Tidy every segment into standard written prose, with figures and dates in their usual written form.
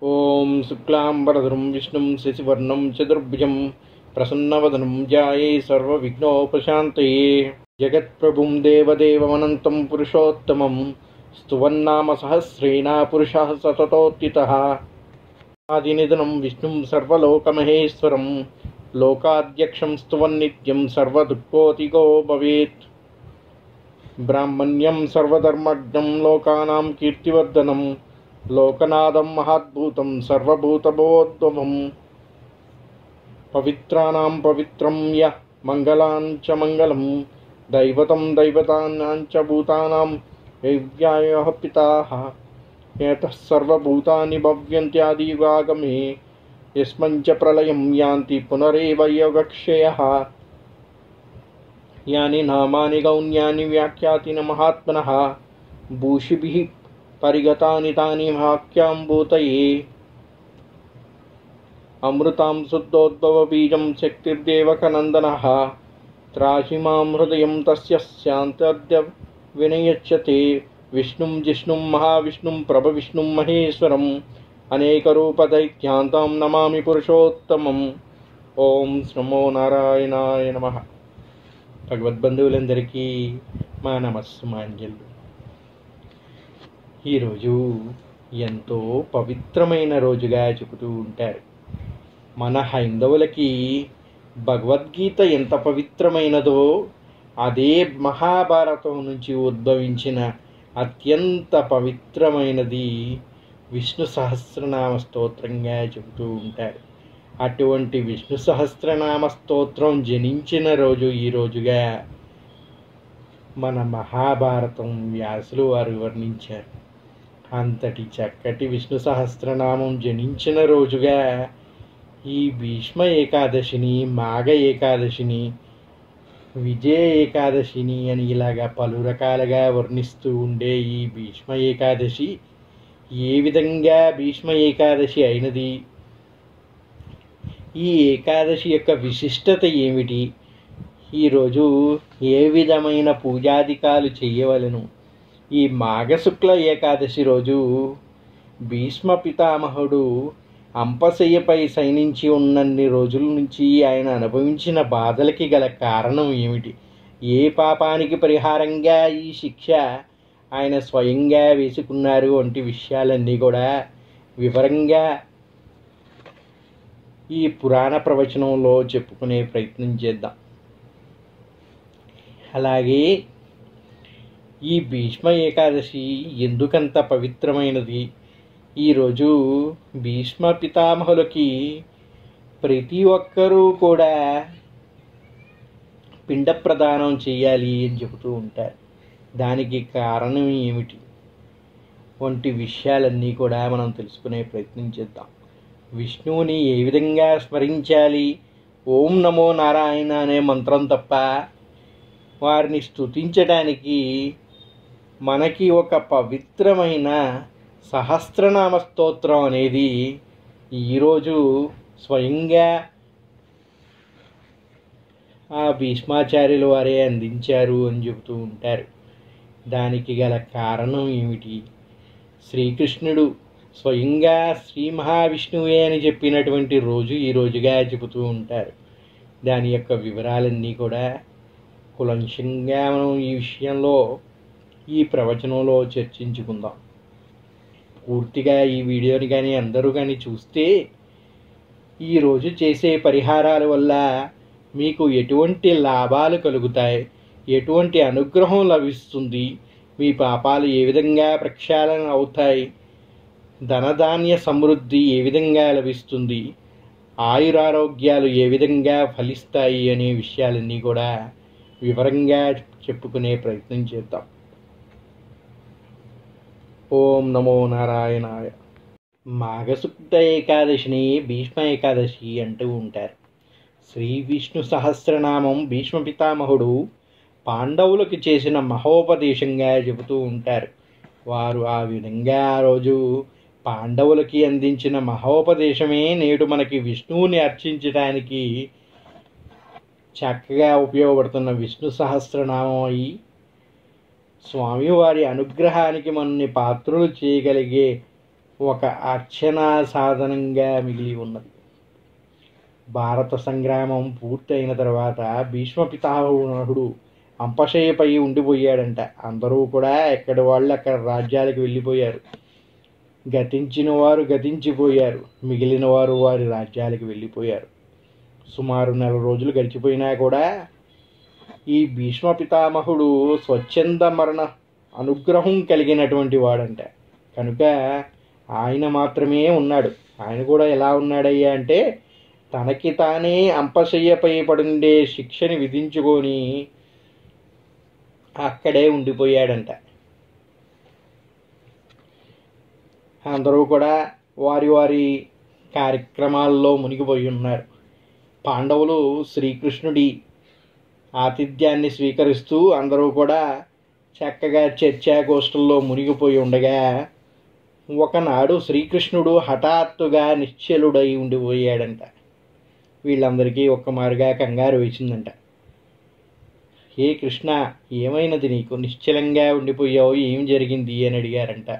ఓం శుక్లాంబరధరం విష్ణుం శశివర్ణం చతుర్భుజం ప్రసన్నవదనం ధ్యాయే సర్వవిఘ్నోపశాంతయే. జగత్ప్రభుం దేవదేవమనంతం పురుషోత్తమం స్తువన్నామ సహస్రేణ పురుషः సతతోత్థితः. ఆదినిధనం విష్ణుం సర్వలోకమహేశ్వరం లోకాధ్యక్షం స్తువన్నిత్యం సర్వదుఃఖోతిగో భవేత్. బ్రాహ్మణ్యం సర్వధర్మజ్ఞం లోకానాం కీర్తివర్ధనం లోకనాథం మహాద్భూతం సర్వభూతభవోద్భవం. పవిత్రాణాం పవిత్రం యః మంగళాం చ మంగళం దైవతం దైవతానాం చ భూతానాం యజ్ఞాయః పితాః. యతః సర్వభూతాని భవ్యంత్యాదియుగాగమే యస్మిన్ చ ప్రళయం యాంతి పునరేవ యోగక్షయః. యాని నామాని గౌణ్యాని వ్యాఖ్యాతిన మహాత్మనః భూషిభిః పరిగతాని తాని వాక్యాంబూతయే. అమృతాం శుద్ధోద్భవ బీజం శక్తిర్దేవకనందనః త్రాసి మాం హృదయం తస్య శాంత్యద్య వినయచ్యతే. విష్ణుం జిష్ణుం మహావిష్ణుం ప్రభవిష్ణుం మహేశ్వరం అనేకరూపదైత్యాంతం నమామి పురుషోత్తమం. ఓం నమో నారాయణాయ నమః. భగవద్బంధువులందరికీ మా నమస్సుమాంజలు. ఈరోజు ఎంతో పవిత్రమైన రోజుగా చెబుతూ ఉంటారు. మన హైందవులకి భగవద్గీత ఎంత పవిత్రమైనదో అదే మహాభారతం నుంచి ఉద్భవించిన అత్యంత పవిత్రమైనది విష్ణు సహస్రనామ స్తోత్రంగా చెబుతూ ఉంటారు. అటువంటి విష్ణు సహస్రనామ స్తోత్రం జనించిన రోజు ఈ రోజుగా మన మహాభారతం వ్యాసులు వారు వర్ణించారు. అంతటి చక్కటి విష్ణు సహస్రనామం జనించిన రోజుగా ఈ భీష్మ ఏకాదశిని, మాఘ ఏకాదశిని, విజయ ఏకాదశిని అని ఇలాగా పలు రకాలుగా వర్ణిస్తూ ఉండే ఈ భీష్మ ఏకాదశి ఏ విధంగా భీష్మ ఏకాదశి అయినది, ఈ ఏకాదశి యొక్క విశిష్టత ఏమిటి, ఈరోజు ఏ విధమైన పూజాధికాలు చేయవలను, ఈ మాఘశుక్ల ఏకాదశి రోజు భీష్మ పితామహుడు అంపశయ్యపై శయనించి ఉన్నన్ని రోజుల నుంచి ఆయన అనుభవించిన బాధలకి గల కారణం ఏమిటి, ఏ పాపానికి పరిహారంగా ఈ శిక్ష ఆయన స్వయంగా వేసుకున్నారు వంటి విషయాలన్నీ కూడా వివరంగా ఈ పురాణ ప్రవచనంలో చెప్పుకునే ప్రయత్నం చేద్దాం. అలాగే ఈ భీష్మ ఏకాదశి ఎందుకంత పవిత్రమైనది, ఈరోజు భీష్మ పితామహులకి ప్రతి ఒక్కరూ కూడా పిండ ప్రదానం చేయాలి అని చెబుతూ ఉంటారు. దానికి కారణం ఏమిటి వంటి విషయాలన్నీ కూడా మనం తెలుసుకునే ప్రయత్నం చేద్దాం. విష్ణువుని ఏ విధంగా స్మరించాలి, ఓం నమో నారాయణ అనే మంత్రం తప్ప వారిని స్తుతించడానికి మనకి ఒక పవిత్రమైన సహస్రనామ స్తోత్రం అనేది ఈరోజు స్వయంగా ఆ భీష్మాచార్యుల వారే అందించారు అని చెబుతూ ఉంటారు. దానికి గల కారణం ఏమిటి, శ్రీకృష్ణుడు స్వయంగా శ్రీ మహావిష్ణువే అని చెప్పినటువంటి రోజు ఈ రోజుగా చెబుతూ ఉంటారు. దాని యొక్క వివరాలన్నీ కూడా కులంశంగా మనం ఈ విషయంలో ఈ ప్రవచనంలో చర్చించుకుందాం. పూర్తిగా ఈ వీడియోని కానీ అందరూ కానీ చూస్తే ఈరోజు చేసే పరిహారాల వల్ల మీకు ఎటువంటి లాభాలు కలుగుతాయి, ఎటువంటి అనుగ్రహం లభిస్తుంది, మీ పాపాలు ఏ విధంగా ప్రక్షాళన అవుతాయి, ధనధాన్య సమృద్ధి ఏ విధంగా లభిస్తుంది, ఆయురారోగ్యాలు ఏ విధంగా ఫలిస్తాయి అనే విషయాలన్నీ కూడా వివరంగా చెప్పుకునే ప్రయత్నం చేద్దాం. ఓం నమో నారాయణాయ. మాఘశుక్ల ఏకాదశిని భీష్మ ఏకాదశి అంటూ ఉంటారు. శ్రీ విష్ణు సహస్రనామం భీష్మ పితామహుడు పాండవులకు చేసిన మహోపదేశంగా చెబుతూ ఉంటారు. వారు ఆ విధంగా ఆ రోజు పాండవులకి అందించిన మహోపదేశమే నేడు మనకి విష్ణువుని అర్చించడానికి చక్కగా ఉపయోగపడుతున్న విష్ణు సహస్రనామం అయి స్వామివారి అనుగ్రహానికి మనల్ని పాత్రులు చేయగలిగే ఒక అర్చనా సాధనంగా మిగిలి ఉన్నది. భారత సంగ్రామం పూర్తయిన తర్వాత భీష్మ పితామహుడు అంపశయ్యపై ఉండిపోయాడంట. అందరూ కూడా ఎక్కడి వాళ్ళు అక్కడ రాజ్యాలకు వెళ్ళిపోయారు. గతించిన వారు గతించిపోయారు, మిగిలిన వారు వారి రాజ్యాలకు వెళ్ళిపోయారు. సుమారు 1 నెల రోజులు గడిచిపోయినా కూడా ఈ భీష్మ పితామహుడు స్వచ్ఛంద మరణ అనుగ్రహం కలిగినటువంటి వాడంట. కనుక ఆయన మాత్రమే ఉన్నాడు. ఆయన కూడా ఎలా ఉన్నాడయ్యా అంటే, తనకి తానే అంపశయ్యపై పడుండే శిక్షని విధించుకొని అక్కడే ఉండిపోయాడంట. అందరూ కూడా వారి వారి కార్యక్రమాల్లో మునిగిపోయి ఉన్నారు. పాండవులు శ్రీకృష్ణుడి ఆతిథ్యాన్ని స్వీకరిస్తూ అందరూ కూడా చక్కగా చర్చాగోష్ఠుల్లో మునిగిపోయి ఉండగా, ఒకనాడు శ్రీకృష్ణుడు హఠాత్తుగా నిశ్చలుడై ఉండిపోయాడంట. వీళ్ళందరికీ ఒక్కమారుగా కంగారు వేసిందంట. హే కృష్ణ, ఏమైనది నీకు? నిశ్చలంగా ఉండిపోయావు, ఏం జరిగింది అని అడిగారంట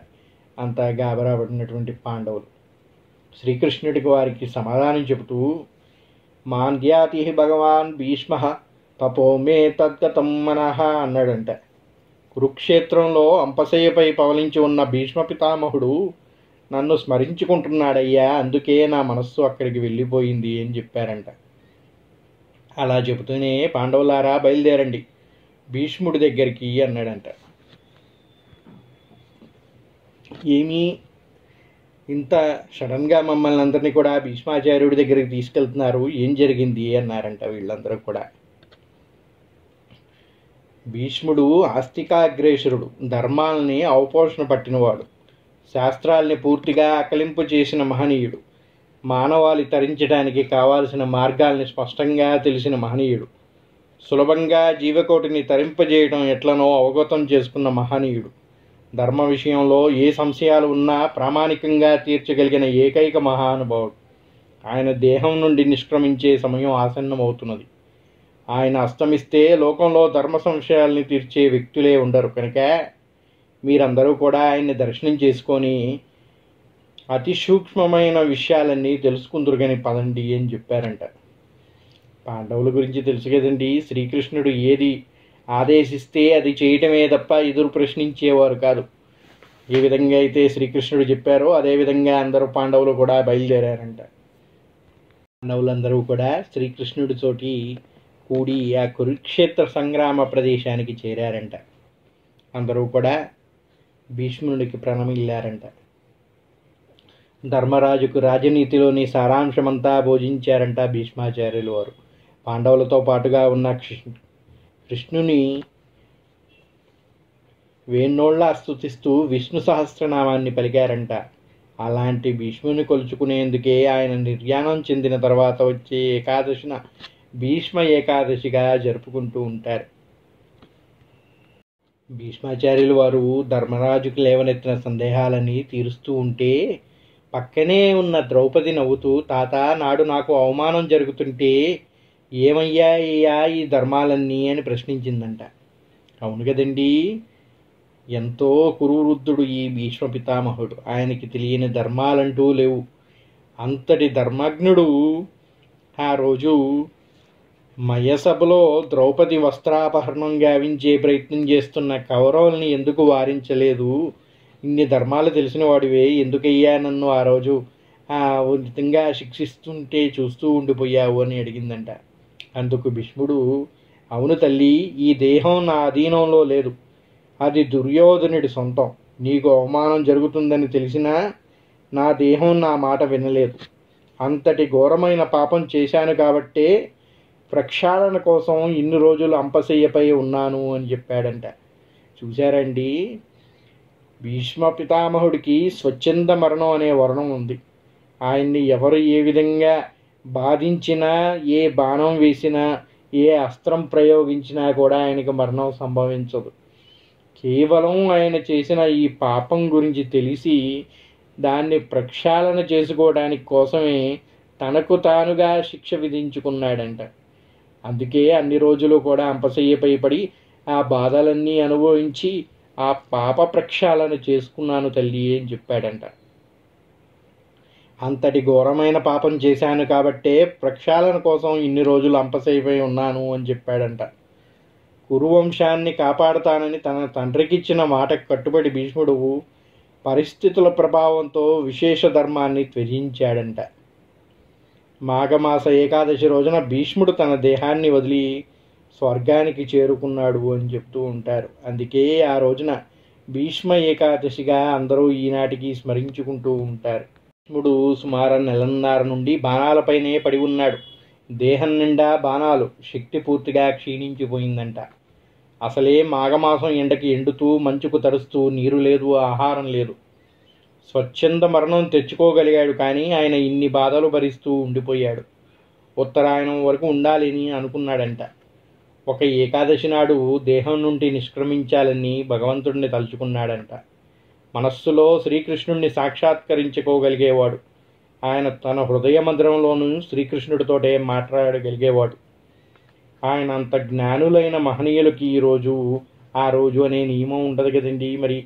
అంతా గాబరా పడినటువంటి పాండవులు. శ్రీకృష్ణుడికి వారికి సమాధానం చెబుతూ, మాంద్యాతి భగవాన్ భీష్మ తపో మే తద్గతం మనః అన్నాడంట. కురుక్షేత్రంలో అంపశయ్యపై పవలించి ఉన్న భీష్మ పితామహుడు నన్ను స్మరించుకుంటున్నాడయ్యా, అందుకే నా మనస్సు అక్కడికి వెళ్ళిపోయింది అని చెప్పారంట. అలా చెబుతూనే, పాండవులారా బయలుదేరండి భీష్ముడి దగ్గరికి అన్నాడంట. ఏమీ ఇంత సడన్గా మమ్మల్ని అందరినీ కూడా భీష్మాచార్యుడి దగ్గరికి తీసుకెళ్తున్నారు, ఏం జరిగింది అన్నారంట వీళ్ళందరూ కూడా. భీష్ముడు ఆస్తికాగ్రేసరుడు, ధర్మాలని అవపోషణ పట్టినవాడు, శాస్త్రాల్ని పూర్తిగా అకలింపు చేసిన మహనీయుడు, మానవాళి తరించడానికి కావాల్సిన మార్గాల్ని స్పష్టంగా తెలిసిన మహనీయుడు, సులభంగా జీవకోటిని తరింపజేయడం ఎట్లనో అవగతం చేసుకున్న మహనీయుడు, ధర్మ విషయంలో ఏ సంశయాలు ఉన్నా ప్రామాణికంగా తీర్చగలిగిన ఏకైక మహానుభావుడు. ఆయన దేహం నుండి నిష్క్రమించే సమయం ఆసన్నమవుతున్నది. ఆయన అస్తమిస్తే లోకంలో ధర్మ సంశయాల్ని తీర్చే వ్యక్తులే ఉండరు. కనుక మీరందరూ కూడా ఆయన్ని దర్శనం చేసుకొని అతి సూక్ష్మమైన విషయాలన్నీ తెలుసుకుందరు కానీ పదండి అని చెప్పారంట. పాండవుల గురించి తెలుసు కదండి, శ్రీకృష్ణుడు ఏది ఆదేశిస్తే అది చేయటమే తప్ప ఎదురు ప్రశ్నించేవారు కాదు. ఏ విధంగా అయితే శ్రీకృష్ణుడు చెప్పారో అదేవిధంగా అందరూ పాండవులు కూడా బయలుదేరారంట. పాండవులందరూ కూడా శ్రీకృష్ణుడితోటి కూడి ఆ కురుక్షేత్ర సంగ్రామ ప్రదేశానికి చేరారంట. అందరూ కూడా భీష్ముడికి ప్రణమిల్లారంట. ధర్మరాజుకు రాజనీతిలోని సారాంశమంతా బోధించారంట భీష్మాచార్యులు వారు. పాండవులతో పాటుగా ఉన్న కృష్ణుని వేణోళ్ళ స్తుతిస్తూ విష్ణు సహస్రనామాన్ని పలికారంట. అలాంటి భీష్ముని కొలుచుకునేందుకే ఆయన నిర్యాణం చెందిన తర్వాత వచ్చే ఏకాదశిన భీష్మ ఏకాదశిగా జరుపుకుంటూ ఉంటారు. భీష్మాచార్యులు వారు ధర్మరాజుకి లేవనెత్తిన సందేహాలని తీరుస్తూ ఉంటే పక్కనే ఉన్న ద్రౌపది నవ్వుతూ, తాత నాడు నాకు అవమానం జరుగుతుంటే ఏమయ్యాయ్యా ఈ ధర్మాలన్నీ అని ప్రశ్నించిందంట. అవును కదండి, ఎంతో కురువృద్ధుడు ఈ భీష్మ పితామహుడు. ఆయనకి తెలియని ధర్మాలంటూ లేవు. అంతటి ధర్మజ్ఞుడు ఆ రోజు మయసభలో ద్రౌపది వస్త్రాపహరణం గావించే ప్రయత్నం చేస్తున్న కౌరవుల్ని ఎందుకు వారించలేదు? ఇన్ని ధర్మాలు తెలిసిన వాడివే, ఎందుకయ్యా నన్ను ఆ రోజు విధంగా శిక్షిస్తుంటే చూస్తూ ఉండిపోయావు అని అడిగిందంట. అందుకు భీష్ముడు, అవును తల్లి, ఈ దేహం నా అధీనంలో లేదు, అది దుర్యోధనుడి సొంతం. నీకు అవమానం జరుగుతుందని తెలిసినా నా దేహం నా మాట వినలేదు. అంతటి ఘోరమైన పాపం చేశాను కాబట్టే ప్రక్షాళన కోసం ఇన్ని రోజులు అంపశయ్యపై ఉన్నాను అని చెప్పాడంట. చూశారండి, భీష్మ పితామహుడికి స్వచ్ఛంద మరణం అనే వర్ణం ఉంది. ఆయన్ని ఎవరు ఏ విధంగా బాధించినా, ఏ బాణం వేసినా, ఏ అస్త్రం ప్రయోగించినా కూడా ఆయనకు మరణం సంభవించదు. కేవలం ఆయన చేసిన ఈ పాపం గురించి తెలిసి దాన్ని ప్రక్షాళన చేసుకోవడానికి కోసమే తనకు తానుగా శిక్ష విధించుకున్నాడంట. అందుకే అన్ని రోజులు కూడా అంపశయ్యపై పడి ఆ బాధలన్నీ అనుభవించి ఆ పాప ప్రక్షాళన చేసుకున్నాను తల్లి అని చెప్పాడంట. అంతటి ఘోరమైన పాపం చేశాను కాబట్టే ప్రక్షాళన కోసం ఇన్ని రోజులు అంపసైపోయి ఉన్నాను అని చెప్పాడంట. కురువంశాన్ని కాపాడతానని తన తండ్రికిచ్చిన మాటకు కట్టుబడి భీష్ముడు పరిస్థితుల ప్రభావంతో విశేష ధర్మాన్ని త్యజించాడంట. మాఘమాస ఏకాదశి రోజున భీష్ముడు తన దేహాన్ని వదిలి స్వర్గానికి చేరుకున్నాడు అని చెప్తూ ఉంటారు. అందుకే ఆ రోజున భీష్మ ఏకాదశిగా అందరూ ఈనాటికి స్మరించుకుంటూ ఉంటారు. భీష్ముడు సుమారు నెలన్నర నుండి బాణాలపైనే పడి ఉన్నాడు. దేహం నిండా బాణాలు, శక్తి పూర్తిగా క్షీణించిపోయిందంట. అసలే మాఘమాసం ఎండకి ఎండుతూ మంచుకు తడుస్తూ నీరు లేదు, ఆహారం లేదు. స్వచ్ఛంద మరణం తెచ్చుకోగలిగాడు, కానీ ఆయన ఇన్ని బాధలు భరిస్తూ ఉండిపోయాడు. ఉత్తరాయణం వరకు ఉండాలని అనుకున్నాడంట. ఒక ఏకాదశి నాడు దేహం నుండి నిష్క్రమించాలని భగవంతుడిని తలుచుకున్నాడంట. మనస్సులో శ్రీకృష్ణుడిని సాక్షాత్కరించుకోగలిగేవాడు. ఆయన తన హృదయ మందిరంలోనూ శ్రీకృష్ణుడితోటే మాట్లాడగలిగేవాడు. ఆయన అంత జ్ఞానులైన మహనీయులకి ఆ రోజు అనే నియమం ఉండదు కదండి మరి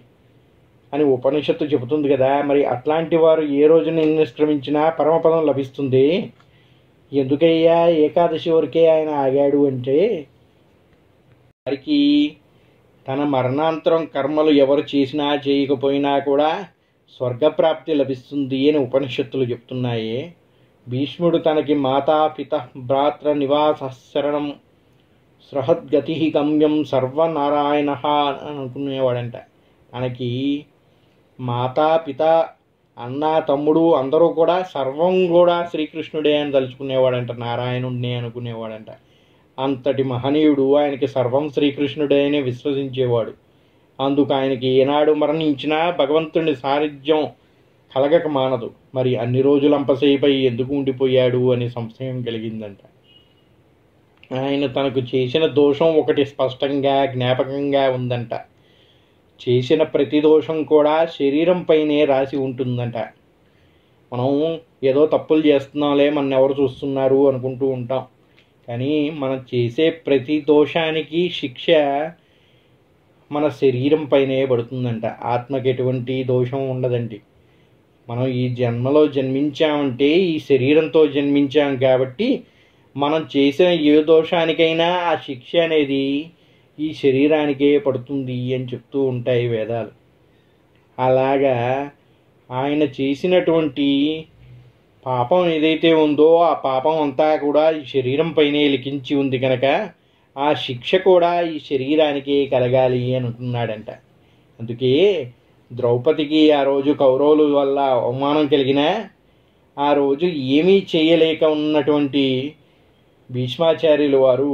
అని ఉపనిషత్తు చెబుతుంది కదా. మరి అట్లాంటి వారు ఏ రోజున నిష్క్రమించినా పరమపదం లభిస్తుంది. ఎందుకయ్యా ఏకాదశి వరకే ఆయన ఆగాడు అంటే, వారికి తన మరణాంతరం కర్మలు ఎవరు చేసినా చేయకపోయినా కూడా స్వర్గప్రాప్తి లభిస్తుంది అని ఉపనిషత్తులు చెప్తున్నాయి. భీష్ముడు తనకి మాతా పిత భ్రాత్ర నివాస శరణం సృహద్గతి గమ్యం సర్వనారాయణ అని అనుకునేవాడంట. తనకి మాతా పిత అన్న తమ్ముడు అందరూ కూడా సర్వం కూడా శ్రీకృష్ణుడే అని తలుచుకునేవాడంట, నారాయణుడినే అనుకునేవాడంట. అంతటి మహనీయుడు ఆయనకి సర్వం శ్రీకృష్ణుడే అని విశ్వసించేవాడు. అందుకు ఆయనకి ఏనాడు మరణించినా భగవంతుని సాన్నిధ్యం కలగక మానదు. మరి అన్ని రోజులు అంపసేపై ఎందుకు ఉండిపోయాడు అని సంశయం కలిగిందంట. ఆయన తనకు చేసిన దోషం ఒకటి స్పష్టంగా జ్ఞాపకంగా ఉందంట. చేసిన ప్రతి దోషం కూడా శరీరంపైనే రాసి ఉంటుందంట. మనం ఏదో తప్పులు చేస్తున్నాంలే, మన ఎవరు చూస్తున్నారు అనుకుంటూ ఉంటాం. కానీ మనం చేసే ప్రతి దోషానికి శిక్ష మన శరీరం పైనే పడుతుందంట. ఆత్మకి ఎటువంటి దోషం ఉండదండి. మనం ఈ జన్మలో జన్మించామంటే ఈ శరీరంతో జన్మించాం కాబట్టి మనం చేసిన ఏ దోషానికైనా ఆ శిక్ష అనేది ఈ శరీరానికే పడుతుంది అని చెప్తూ ఉంటాయి వేదాలు. అలాగా ఆయన చేసినటువంటి పాపం ఏదైతే ఉందో ఆ పాపం అంతా కూడా ఈ శరీరం పైనే లిఖించి ఉంది కనుక ఆ శిక్ష కూడా ఈ శరీరానికే కలగాలి అనుకున్నాడంట. అందుకే ద్రౌపదికి ఆ రోజు కౌరవుల వల్ల అవమానం కలిగినా ఆ రోజు ఏమీ చేయలేక ఉన్నటువంటి భీష్మాచార్యులు వారు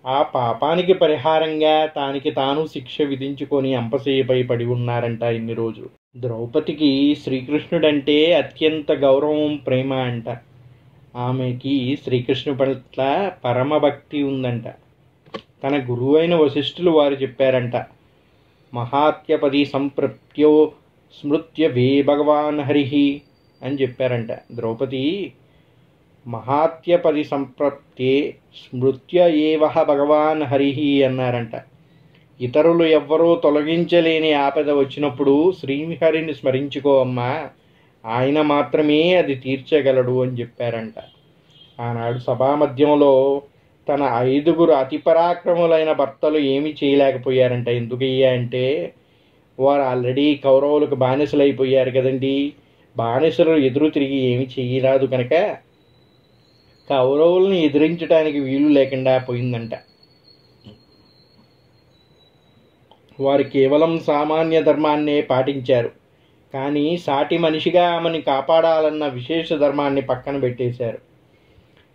ఆ పాపానికి పరిహారంగా తానికి తాను శిక్ష విధించుకొని అంపశయ్యపై పడి ఉన్నారంట ఇన్ని రోజులు. ద్రౌపదికి శ్రీకృష్ణుడంటే అత్యంత గౌరవం, ప్రేమ అంట. ఆమెకి శ్రీకృష్ణుడి పట్ల పరమభక్తి ఉందంట. తన గురువైన వశిష్ఠులు వారు చెప్పారంట, మహాత్యపది సంప్రప్త్యో స్మృత్య వే భగవాన్ హరిహి అని చెప్పారంట. ద్రౌపది మహాత్యపది సంప్రప్తే స్మృత్య ఏవహ భగవాన్ హరిహి అన్నారంట. ఇతరులు ఎవ్వరూ తొలగించలేని ఆపద వచ్చినప్పుడు శ్రీహరిని స్మరించుకో అమ్మా, ఆయన మాత్రమే అది తీర్చగలడు అని చెప్పారంట. ఆనాడు సభామధ్యంలో తన 5 అతి పరాక్రములైన భర్తలు ఏమీ చేయలేకపోయారంట. ఎందుకయ్యా అంటే వారు ఆల్రెడీ కౌరవులకు బానిసలు అయిపోయారు కదండి. బానిసలు ఎదురు తిరిగి ఏమి చేయరాదు కనుక కౌరవుల్ని ఎదిరించడానికి వీలు లేకుండా పోయిందంట. వారు కేవలం సామాన్య ధర్మాన్నే పాటించారు, కానీ సాటి మనిషిగా ఆమెను కాపాడాలన్న విశేష ధర్మాన్ని పక్కన పెట్టేశారు.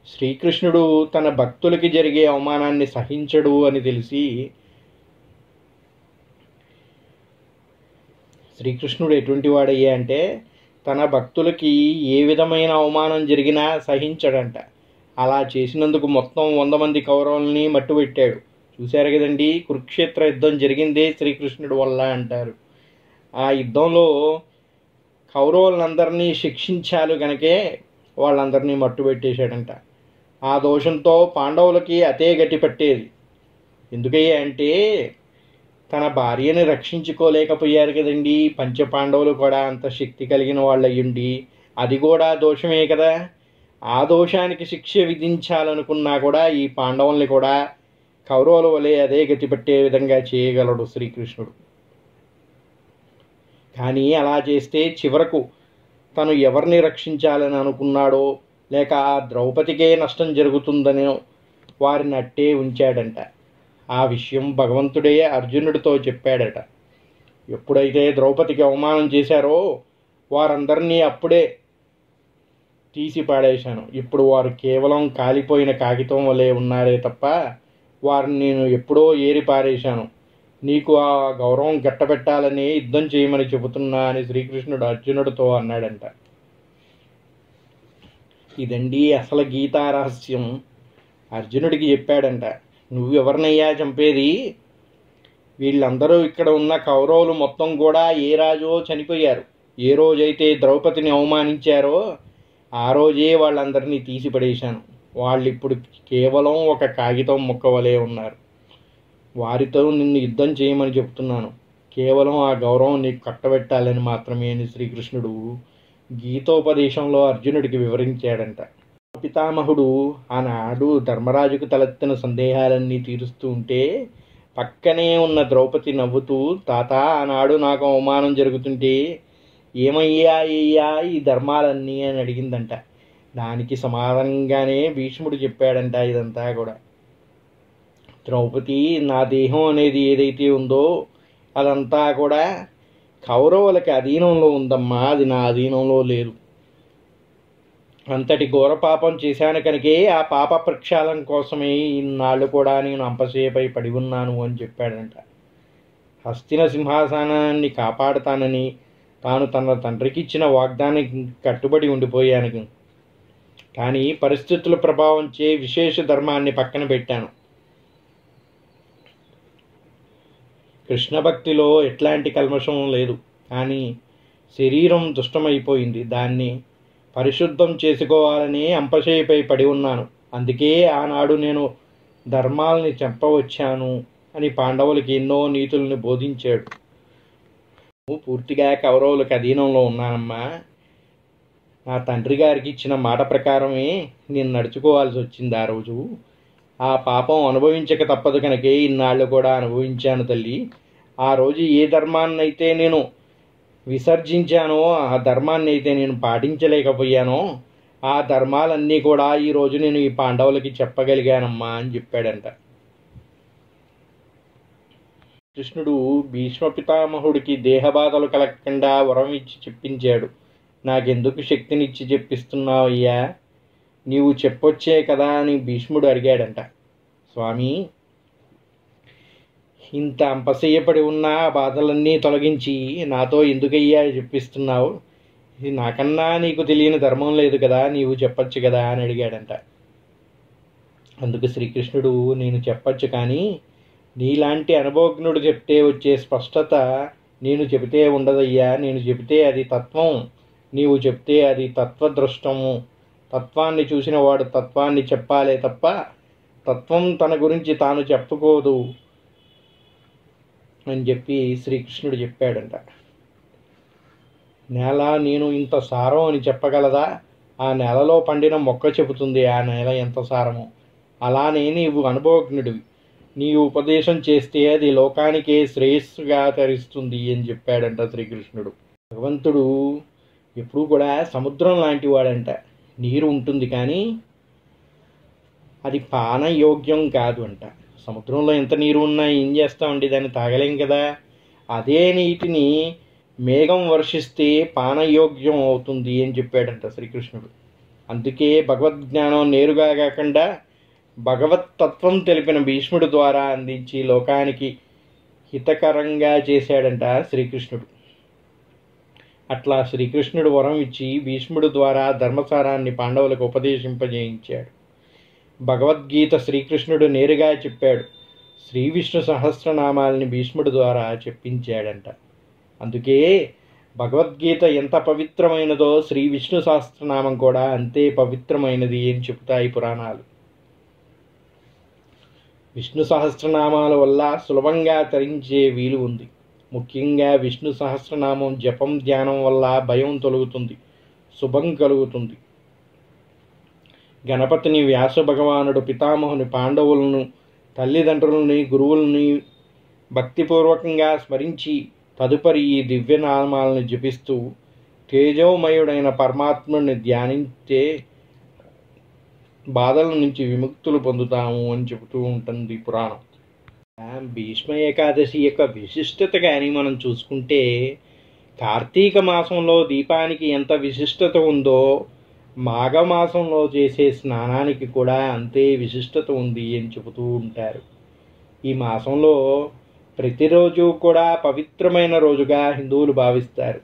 శ్రీకృష్ణుడు తన భక్తులకి జరిగే అవమానాన్ని సహించడు అని తెలిసి శ్రీకృష్ణుడు ఎటువంటి వాడయ్యా అంటే తన భక్తులకి ఏ విధమైన అవమానం జరిగినా సహించడంట. అలా చేసినందుకు మొత్తం 100 మంది కౌరవుల్ని మట్టుబెట్టాడు. చూశారు కదండి, కురుక్షేత్ర యుద్ధం జరిగిందే శ్రీకృష్ణుడి వల్ల అంటారు. ఆ యుద్ధంలో కౌరవులందరినీ శిక్షించాలి కనుకే వాళ్ళందరినీ మట్టుబెట్టేశాడంట. ఆ దోషంతో పాండవులకి అతే గట్టి పట్టేది. ఎందుకయ్యా అంటే తన భార్యని రక్షించుకోలేకపోయారు కదండి. పంచపాండవులు కూడా అంత శక్తి కలిగిన వాళ్ళు అయ్యుండి అది కూడా దోషమే కదా. ఆ దోషానికి శిక్ష విధించాలనుకున్నా కూడా ఈ పాండవుల్ని కూడా కౌరవుల వలె అదే గతి పట్టే విధంగా చేయగలడు శ్రీకృష్ణుడు. కానీ అలా చేస్తే చివరకు తను ఎవరిని రక్షించాలని అనుకున్నాడో లేక ఆ ద్రౌపదికే నష్టం జరుగుతుందని వారిని అట్టే ఉంచాడంట. ఆ విషయం భగవంతుడే అర్జునుడితో చెప్పాడట. ఎప్పుడైతే ద్రౌపదికి అవమానం చేశారో వారందరినీ అప్పుడే తీసి పాడేశాను. ఇప్పుడు వారు కేవలం కాలిపోయిన కాగితం వలె ఉన్నారే తప్ప వారిని నేను ఎప్పుడో ఏరి పారేశాను. నీకు ఆ గౌరవం గట్టబెట్టాలని యుద్ధం చేయమని చెబుతున్నా అని శ్రీకృష్ణుడు అర్జునుడితో అన్నాడంట. ఇదండి అసలు గీతా రహస్యం. అర్జునుడికి చెప్పాడంట, నువ్వు ఎవరినయ్యా చంపేది? వీళ్ళందరూ ఇక్కడ ఉన్న కౌరవులు మొత్తం కూడా ఏ రాజో చనిపోయారు. ఏ రోజైతే ద్రౌపదిని అవమానించారో ఆ రోజే వాళ్ళందరినీ తీసిపడేశాను. వాళ్ళిప్పుడు కేవలం ఒక కాగితం ముక్కవలే ఉన్నారు. వారితో నిన్ను యుద్ధం చేయమని చెప్తున్నాను. కేవలం ఆ గౌరవం నీకు కట్టబెట్టాలని మాత్రమే అని శ్రీకృష్ణుడు గీతోపదేశంలో అర్జునుడికి వివరించాడంట. పితామహుడు ఆనాడు ధర్మరాజుకు తలెత్తిన సందేహాలన్నీ తీరుస్తూ ఉంటే పక్కనే ఉన్న ద్రౌపది నవ్వుతూ, తాత ఆనాడు నాకు అవమానం జరుగుతుంటే ఏమయ్యాయ్యా ఈ ధర్మాలన్నీ అని అడిగిందంట. దానికి సమాధానంగానే భీష్ముడు చెప్పాడంట ఇదంతా కూడా. ద్రౌపది, నా దేహం అనేది ఏదైతే ఉందో అదంతా కూడా కౌరవులకి అధీనంలో ఉందమ్మా, అది నా అధీనంలో లేదు. అంతటి ఘోర పాపం చేశాను కనుకే ఆ పాప ప్రక్షాళన కోసమే ఇన్నాళ్ళు కూడా నేను అంపశయ్యపై పడి ఉన్నాను అని చెప్పాడంట. హస్తిన సింహాసనాన్ని కాపాడుతానని తాను తన తండ్రికి ఇచ్చిన వాగ్దానానికి కట్టుబడి ఉండిపోయాను. కానీ పరిస్థితుల ప్రభావంచే విశేష ధర్మాన్ని పక్కన పెట్టాను. కృష్ణ భక్తిలో ఎట్లాంటి కల్మషం లేదు, కానీ శరీరం దుష్టమైపోయింది. దాన్ని పరిశుద్ధం చేసుకోవాలని అంపశయ్యపై పడి ఉన్నాను. అందుకే ఆనాడు నేను ధర్మాల్ని చంపవచ్చాను అని పాండవులకి ఎన్నో నీతుల్ని బోధించాడు. పూర్తిగా కౌరవులకు అధీనంలో ఉన్నానమ్మా. నా తండ్రి గారికి ఇచ్చిన మాట ప్రకారమే నేను నడుచుకోవాల్సి వచ్చింది ఆ రోజు. ఆ పాపం అనుభవించక తప్పదు కనుకే ఇన్నాళ్ళు కూడా అనుభవించాను తల్లి. ఆ రోజు ఏ ధర్మాన్నైతే నేను విసర్జించానో, ఆ ధర్మాన్ని అయితే నేను పాటించలేకపోయానో, ఆ ధర్మాలన్నీ కూడా ఈరోజు నేను ఈ పాండవులకి చెప్పగలిగానమ్మా అని చెప్పాడంట. కృష్ణుడు భీష్మ పితామహుడికి దేహబాధలు కలగకుండా వరం ఇచ్చి చెప్పించాడు. నాకెందుకు శక్తినిచ్చి చెప్పిస్తున్నావు అయ్యా, నీవు చెప్పొచ్చే కదా అని భీష్ముడు అడిగాడంట. స్వామి, ఇంత అంపశయ్యపడి ఉన్న బాధలన్నీ తొలగించి నాతో ఎందుకయ్యా చెప్పిస్తున్నావు? ఇది నాకన్నా నీకు తెలియని ధర్మం లేదు కదా, నీవు చెప్పచ్చు కదా అని అడిగాడంట. అందుకు శ్రీకృష్ణుడు, నేను చెప్పచ్చు, కానీ నీలాంటి అనుభవజ్ఞుడు చెప్తే వచ్చే స్పష్టత నేను చెబితే ఉండదయ్యా. నేను చెబితే అది తత్వం, నీవు చెప్తే అది తత్వదృష్టము. తత్వాన్ని చూసిన వాడు తత్వాన్ని చెప్పాలే తప్ప తత్వం తన గురించి తాను చెప్పుకోదు అని చెప్పి శ్రీకృష్ణుడు చెప్పాడంట. నేల నేను ఇంత సారం అని చెప్పగలదా? ఆ నేలలో పండిన మొక్క చెబుతుంది ఆ నేల ఎంత సారమో. అలానే నీవు అనుభవజ్ఞుడివి, నీ ఉపదేశం చేస్తే అది లోకానికే శ్రేయస్సుగా తరిస్తుంది అని చెప్పాడంట శ్రీకృష్ణుడు. భగవంతుడు ఎప్పుడు కూడా సముద్రం లాంటి వాడంట. నీరు ఉంటుంది కానీ అది పానయోగ్యం కాదు అంట. సముద్రంలో ఎంత నీరు ఉన్నా ఏం చేస్తామండి, దాన్ని తాగలేం కదా. అదే నీటిని మేఘం వర్షిస్తే పానయోగ్యం అవుతుంది అని చెప్పాడంట శ్రీకృష్ణుడు. అందుకే భగవద్జ్ఞానం నేరుగా కాకుండా భగవత్ తత్వం తెలిపిన భీష్ముడి ద్వారా అందించి లోకానికి హితకరంగా చేశాడంట శ్రీకృష్ణుడు. అట్లా శ్రీకృష్ణుడు వరం ఇచ్చి భీష్ముడి ద్వారా ధర్మసారాన్ని పాండవులకు ఉపదేశింపజేయించాడు. భగవద్గీత శ్రీకృష్ణుడు నేరుగా చెప్పాడు. శ్రీ విష్ణు సహస్రనామాల్ని భీష్ముడి ద్వారా చెప్పించాడంట. అందుకే భగవద్గీత ఎంత పవిత్రమైనదో శ్రీ విష్ణు సహస్రనామం కూడా అంతే పవిత్రమైనది అని చెబుతాయి పురాణాలు. విష్ణు సహస్రనామాల వల్ల సులభంగా తరించే వీలు ఉంది. ముఖ్యంగా విష్ణు సహస్రనామం జపం ధ్యానం వల్ల భయం తొలగుతుంది, శుభం కలుగుతుంది. గణపతిని వ్యాస భగవానుడు పితామహుని పాండవులను తల్లిదండ్రులని గురువులని భక్తిపూర్వకంగా స్మరించి తదుపరి ఈ దివ్యనామాలను జపిస్తూ తేజోమయుడైన పరమాత్ముడిని ధ్యానించే బాధల నుంచి విముక్తులు పొందుతాము అని చెబుతూ ఉంటుంది పురాణం. భీష్మ ఏకాదశి యొక్క విశిష్టత కానీ మనం చూసుకుంటే కార్తీక మాసంలో దీపానికి ఎంత విశిష్టత ఉందో మాఘమాసంలో చేసే స్నానానికి కూడా అంతే విశిష్టత ఉంది అని చెబుతూ ఉంటారు. ఈ మాసంలో ప్రతిరోజు కూడా పవిత్రమైన రోజుగా హిందువులు భావిస్తారు.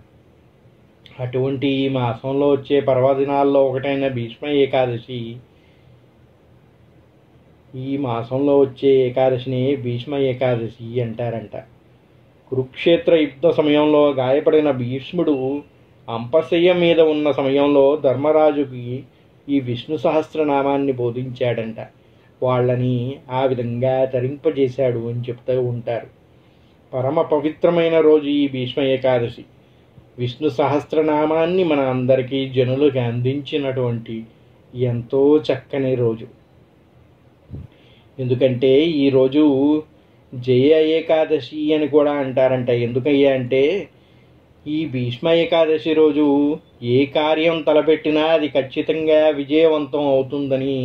అటువంటి ఈ మాసంలో వచ్చే పర్వదినాల్లో ఒకటైన భీష్మ ఏకాదశి, ఈ మాసంలో వచ్చే ఏకాదశిని భీష్మ ఏకాదశి అంటారంట. కురుక్షేత్ర యుద్ధ సమయంలో గాయపడిన భీష్ముడు అంపశయ్య మీద ఉన్న సమయంలో ధర్మరాజుకి ఈ విష్ణు సహస్రనామాన్ని బోధించాడంట. వాళ్ళని ఆ విధంగా తరింపజేశాడు అని చెప్తూ ఉంటారు. పరమ పవిత్రమైన రోజు ఈ భీష్మ ఏకాదశి. విష్ణు సహస్రనామాన్ని మన అందరికీ జనులకు అందించినటువంటి ఎంతో చక్కని రోజు. ఎందుకంటే ఈరోజు జయ ఏకాదశి అని కూడా అంటారంట. ఎందుకయ్యా అంటే ఈ భీష్మ ఏకాదశి రోజు ఏ కార్యం తలపెట్టినా అది ఖచ్చితంగా విజయవంతం అవుతుందని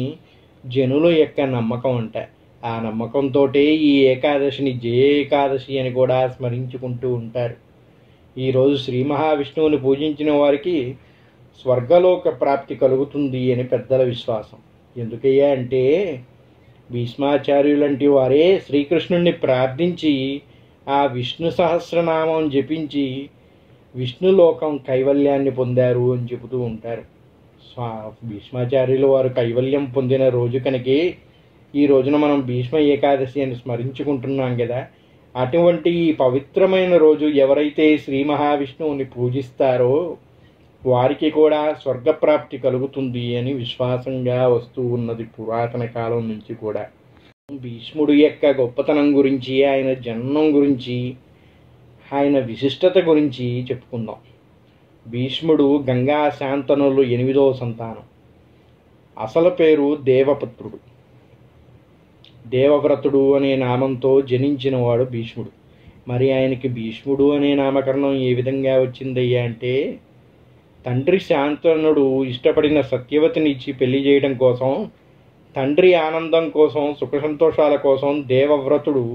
జనుల యొక్క నమ్మకం అంట. ఆ నమ్మకంతో ఈ ఏకాదశిని జయ ఏకాదశి అని కూడా స్మరించుకుంటూ ఉంటారు. ఈరోజు శ్రీ మహావిష్ణువుని పూజించిన వారికి స్వర్గలోక ప్రాప్తి కలుగుతుంది అని పెద్దల విశ్వాసం. ఎందుకయ్యా అంటే భీష్మాచార్యులంటి వారే శ్రీకృష్ణుణ్ణి ప్రార్థించి ఆ విష్ణు సహస్రనామం జపించి విష్ణులోకం కైవల్యాన్ని పొందారు అని చెబుతూ ఉంటారు. భీష్మాచార్యులు వారు కైవల్యం పొందిన రోజు కనుకే ఈ రోజున మనం భీష్మ ఏకాదశి అని స్మరించుకుంటున్నాం కదా. అటువంటి ఈ పవిత్రమైన రోజు ఎవరైతే శ్రీ మహావిష్ణువుని పూజిస్తారో వారికి కూడా స్వర్గప్రాప్తి కలుగుతుంది అని విశ్వాసంగా వస్తూ ఉన్నది పురాతన కాలం నుంచి కూడా. భీష్ముడి యొక్క గొప్పతనం గురించి, ఆయన జన్మం గురించి, ఆయన విశిష్టత గురించి చెప్పుకుందాం. భీష్ముడు గంగా శాంతనులు 8వ సంతానం. అసలు పేరు దేవపుత్రుడు. దేవవ్రతుడు అనే నామంతో జనించినవాడు భీష్ముడు. మరి ఆయనకి భీష్ముడు అనే నామకరణం ఏ విధంగా వచ్చిందయ్యా అంటే తండ్రి శాంతనుడు ఇష్టపడిన సత్యవతిని ఇచ్చి పెళ్లి చేయడం కోసం, తండ్రి ఆనందం కోసం, సుఖ సంతోషాల కోసం దేవవ్రతుడు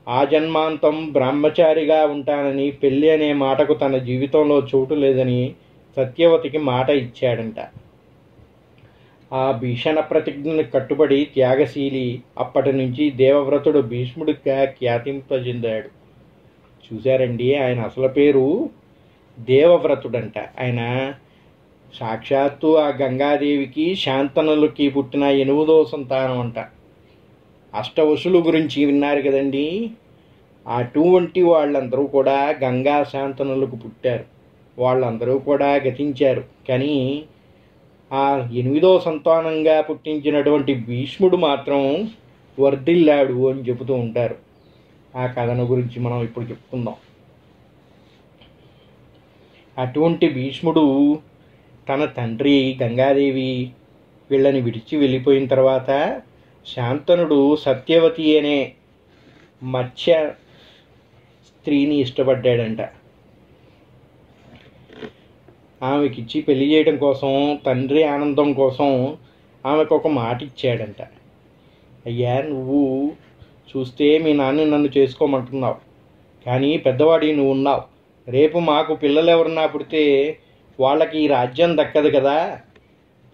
ఆజన్మాంతం బ్రహ్మచారిగా ఉంటానని, పెళ్ళి అనే మాటకు తన జీవితంలో చోటు లేదని సత్యవతికి మాట ఇచ్చాడంట. ఆ భీషణ ప్రతిజ్ఞను కట్టుబడి త్యాగశీలి అప్పటి నుంచి దేవవ్రతుడు భీష్ముడిగా ఖ్యాతింపజెందాడు. చూశారండి, ఆయన అసలు పేరు దేవవ్రతుడంట. ఆయన సాక్షాత్తు ఆ గంగాదేవికి శాంతనులకి పుట్టిన 8వ సంతానం అంట. అష్టవసులు గురించి విన్నారు కదండి. అటువంటి వాళ్ళందరూ కూడా గంగా శాంతనులకు పుట్టారు. వాళ్ళందరూ కూడా గతించారు. కానీ ఆ 8వ సంతానంగా పుట్టించినటువంటి భీష్ముడు మాత్రం వర్ధిల్లాడు అని చెబుతూ ఉంటారు. ఆ కథను గురించి మనం ఇప్పుడు చెప్పుకుందాం. అటువంటి భీష్ముడు తన తండ్రి గంగాదేవి వీళ్ళని విడిచి వెళ్ళిపోయిన తర్వాత శాంతనుడు సత్యవతి అనే మత్స్య స్త్రీని ఇష్టపడ్డాడంట. ఆమెకిచ్చి పెళ్లి చేయడం కోసం, తండ్రి ఆనందం కోసం ఆమెకు ఒక మాట ఇచ్చాడంట. అయ్యా, నువ్వు చూస్తే మీ నాన్న నన్ను చేసుకోమంటున్నావు, కానీ పెద్దవాడి నువ్వు ఉన్నావు. రేపు మాకు పిల్లలు ఎవరన్నా పుడితే వాళ్ళకి ఈ రాజ్యం దక్కదు కదా,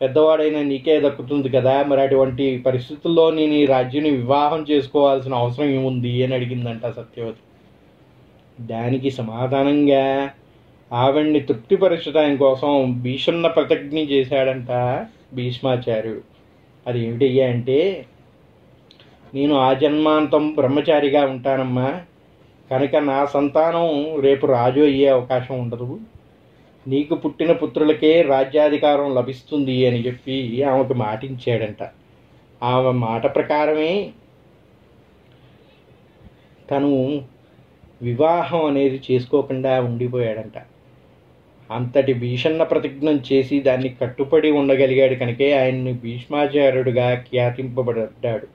పెద్దవాడైన నీకే దక్కుతుంది కదా. మరి అటువంటి పరిస్థితుల్లో నేను ఈ రాజ్యాన్ని వివాహం చేసుకోవాల్సిన అవసరం ఏముంది అని అడిగిందంట సత్యవతి. దానికి సమాధానంగా ఆవిడ్ని తృప్తిపరచడం కోసం భీషణ ప్రతిజ్ఞ చేశాడంట భీష్మాచార్యుడు. అది ఏమిటయ్యా అంటే, నేను ఆజన్మాంతం బ్రహ్మచారిగా ఉంటానమ్మా, కనుక నా సంతానం రేపు రాజు అయ్యే అవకాశం ఉండదు, నీకు పుట్టిన పుత్రులకే రాజ్యాధికారం లభిస్తుంది అని చెప్పి ఆమెకు మాటించాడంట. ఆమె మాట ప్రకారమే తను వివాహం అనేది చేసుకోకుండా ఉండిపోయాడంట. అంతటి భీషణ ప్రతిజ్ఞం చేసి దాన్ని కట్టుబడి ఉండగలిగాడు కనుకే ఆయన్ని భీష్మాచార్యుడిగా ఖ్యాతింపబడ్డాడు.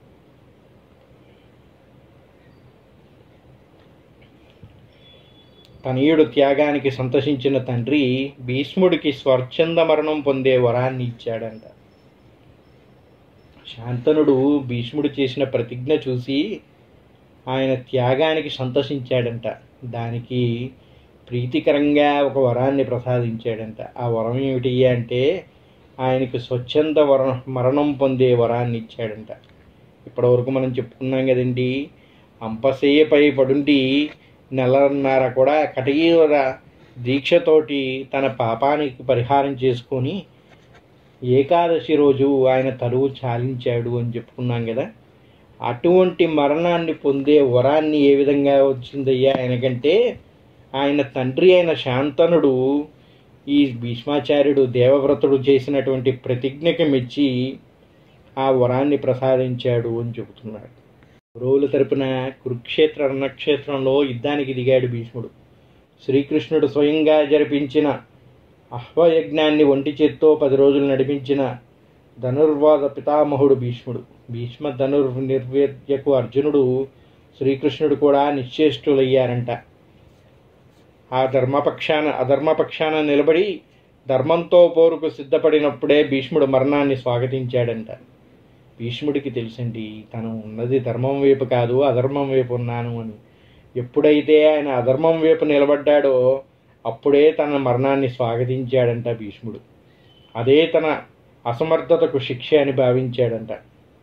తనయుడు త్యాగానికి సంతోషించిన తండ్రి భీష్ముడికి స్వచ్ఛంద మరణం పొందే వరాన్ని ఇచ్చాడంట. శాంతనుడు భీష్ముడు చేసిన ప్రతిజ్ఞ చూసి ఆయన త్యాగానికి సంతోషించాడంట. దానికి ప్రీతికరంగా ఒక వరాన్ని ప్రసాదించాడంట. ఆ వరం ఏమిటి అంటే ఆయనకి స్వచ్ఛంద మరణం పొందే వరాన్ని ఇచ్చాడంట. ఇప్పటివరకు మనం చెప్పుకున్నాం కదండి, అంపశయ్యపై పడుండి నెలన్నర కూడా కఠోర దీక్షతోటి తన పాపానికి పరిహారం చేసుకొని ఏకాదశి రోజు ఆయన తరువు చాలించాడు అని చెప్పుకున్నాం కదా. అటువంటి మరణాన్ని పొందే వరాన్ని ఏ విధంగా వచ్చిందయ్యా ఆయనకంటే, ఆయన తండ్రి అయిన శాంతనుడు ఈ భీష్మాచార్యుడు దేవవ్రతుడు చేసినటువంటి ప్రతిజ్ఞకి మెచ్చి ఆ వరాన్ని ప్రసాదించాడు అని చెబుతున్నాడు. కౌరవుల తరపున కురుక్షేత్ర రణక్షేత్రంలో యుద్ధానికి దిగాడు భీష్ముడు. శ్రీకృష్ణుడు స్వయంగా జరిపించిన అశ్వయజ్ఞాన్ని ఒంటి చేత్తో 10 రోజులు నడిపించిన ధనుర్వాద పితామహుడు భీష్ముడు. భీష్మ ధనుర్నిర్వేద్యకు అర్జునుడు శ్రీకృష్ణుడు కూడా నిశ్చేష్టులయ్యారంట. అధర్మపక్షాన నిలబడి ధర్మంతో పోరుకు సిద్ధపడినప్పుడే భీష్ముడు మరణాన్ని స్వాగతించాడంట. భీష్ముడికి తెలుసండి, తను ఉన్నది ధర్మం వైపు కాదు, అధర్మం వైపు ఉన్నాను అని. ఎప్పుడైతే ఆయన అధర్మం వైపు నిలబడ్డాడో అప్పుడే తన మరణాన్ని స్వాగతించాడంట భీష్ముడు. అదే తన అసమర్థతకు శిక్ష అని భావించాడంట.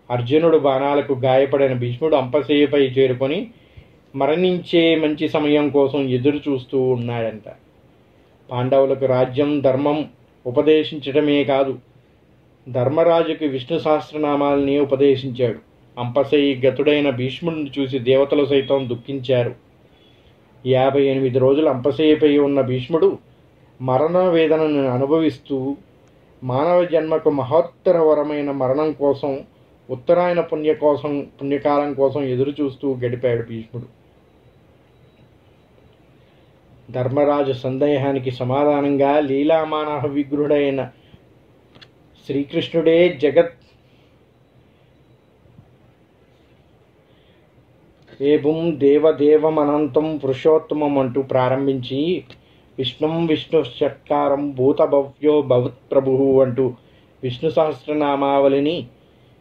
అర్జునుడు బాణాలకు గాయపడిన భీష్ముడు అంపశయ్యపై చేరుకొని మరణించే మంచి సమయం కోసం ఎదురు చూస్తూ ఉన్నాడంట. పాండవులకు రాజ్యం ధర్మం ఉపదేశించడమే కాదు, ధర్మరాజుకి విష్ణు సహస్రనామాల్ని ఉపదేశించాడు. అంపశయ్య గతుడైన భీష్ముడిని చూసి దేవతలు సైతం దుఃఖించారు. 58 రోజులు అంపశయ్యపై ఉన్న భీష్ముడు మరణ వేదనను అనుభవిస్తూ మానవ జన్మకు మహోత్తర వరమైన మరణం కోసం, ఉత్తరాయణ పుణ్యకాలం కోసం ఎదురు చూస్తూ గడిపాడు భీష్ముడు. ధర్మరాజు సందేహానికి సమాధానంగా లీలామానవ విగ్రహుడైన శ్రీకృష్ణుడే ఏబుం దేవదేవమనంతం పురుషోత్తమం అంటూ ప్రారంభించి విష్ణు షట్కారం భూతభవ్యో భవత్ప్రభు అంటూ విష్ణు సహస్రనామావళిని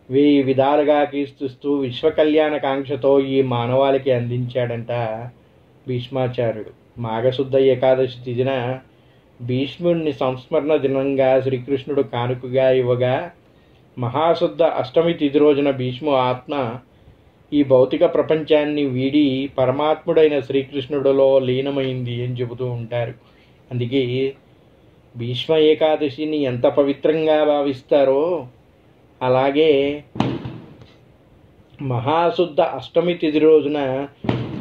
1000 విధాలుగా కీర్తిస్తూ విశ్వకళ్యాణ కాంక్షతో ఈ మానవాళికి అందించాడంట భీష్మాచార్యుడు. మాఘశుద్ధ ఏకాదశి తిథిన భీష్ముడిని సంస్మరణ దినంగా శ్రీకృష్ణుడు కానుకగా ఇవ్వగా, మహాశుద్ధ అష్టమి తిథి రోజున భీష్ము ఆత్మ ఈ భౌతిక ప్రపంచాన్ని వీడి పరమాత్ముడైన శ్రీకృష్ణుడిలో లీనమైంది అని చెబుతూ ఉంటారు. అందుకే భీష్మ ఏకాదశిని ఎంత పవిత్రంగా భావిస్తారో అలాగే మహాశుద్ధ అష్టమి తిథి రోజున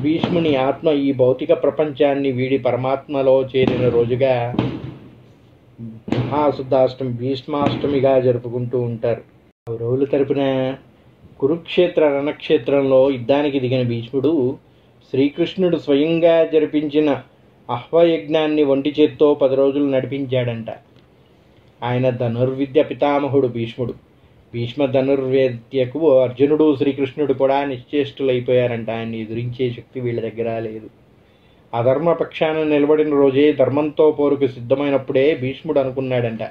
భీష్ముని ఆత్మ ఈ భౌతిక ప్రపంచాన్ని వీడి పరమాత్మలో చేరిన రోజుగా మహాశుద్ధాష్టమి భీష్మాష్టమిగా జరుపుకుంటూ ఉంటారు. కౌరవుల తరపున కురుక్షేత్ర రణక్షేత్రంలో యుద్ధానికి దిగిన భీష్ముడు శ్రీకృష్ణుడు స్వయంగా జరిపించిన అశ్వయజ్ఞాన్ని ఒంటి చేత్తో 10 రోజులు నడిపించాడంట. ఆయన ధనుర్విద్య పితామహుడు భీష్ముడు. భీష్మ ధనుర్వేద్యకు అర్జునుడు శ్రీకృష్ణుడు కూడా నిశ్చేష్టులైపోయారంట. ఆయన్ని ఎదురించే శక్తి వీళ్ళ దగ్గర లేదు. అధర్మపక్షాన నిలబడిన రోజే ధర్మంతో పోరుకు సిద్ధమైనప్పుడే భీష్ముడు అనుకున్నాడంట,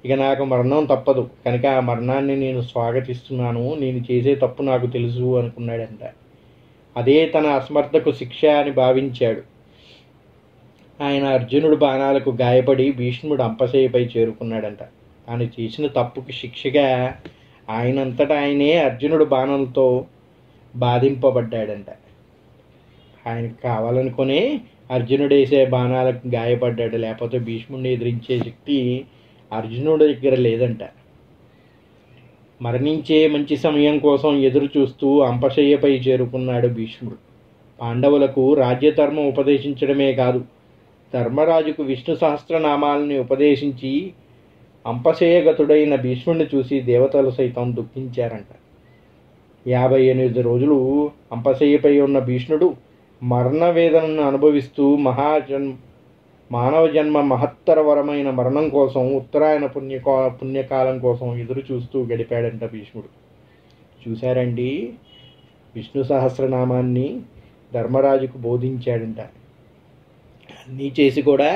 ఇక నాకు మరణం తప్పదు కనుక ఆ మరణాన్ని నేను స్వాగతిస్తున్నాను, నేను చేసే తప్పు నాకు తెలుసు అనుకున్నాడంట. అదే తన అసమర్థకు శిక్ష అని భావించాడు. ఆయన అర్జునుడు బాణాలకు గాయపడి భీష్ముడు అంపశయ్యపై చేరుకున్నాడంట. తాను చేసిన తప్పుకి శిక్షగా ఆయనంతటా ఆయనే అర్జునుడు బాణంతో బాధింపబడ్డాడంట. ఆయనకు కావాలనుకునే అర్జునుడు వేసే బాణాలకు గాయపడ్డాడు, లేకపోతే భీష్ముడిని ఎదిరించే శక్తి అర్జునుడి దగ్గర లేదంట. మరణించే మంచి సమయం కోసం ఎదురు చూస్తూ అంపశయ్యపై చేరుకున్నాడు భీష్ముడు. పాండవులకు రాజ్యధర్మం ఉపదేశించడమే కాదు, ధర్మరాజుకు విష్ణు సహస్రనామాలని ఉపదేశించి అంపశయ్యగతుడైన భీష్ముడిని చూసి దేవతలు సైతం దుఃఖించారంట. 58 రోజులు అంపశయ్యపై ఉన్న భీష్ముడు మరణ వేదనను అనుభవిస్తూ మానవ జన్మ మహత్తరవరమైన మరణం కోసం ఉత్తరాయణ పుణ్యకాలం కోసం ఎదురు చూస్తూ గడిపాడంట భీష్ముడు. చూశారండి, విష్ణు సహస్రనామాన్ని ధర్మరాజుకు బోధించాడంట. అన్నీ చేసి కూడా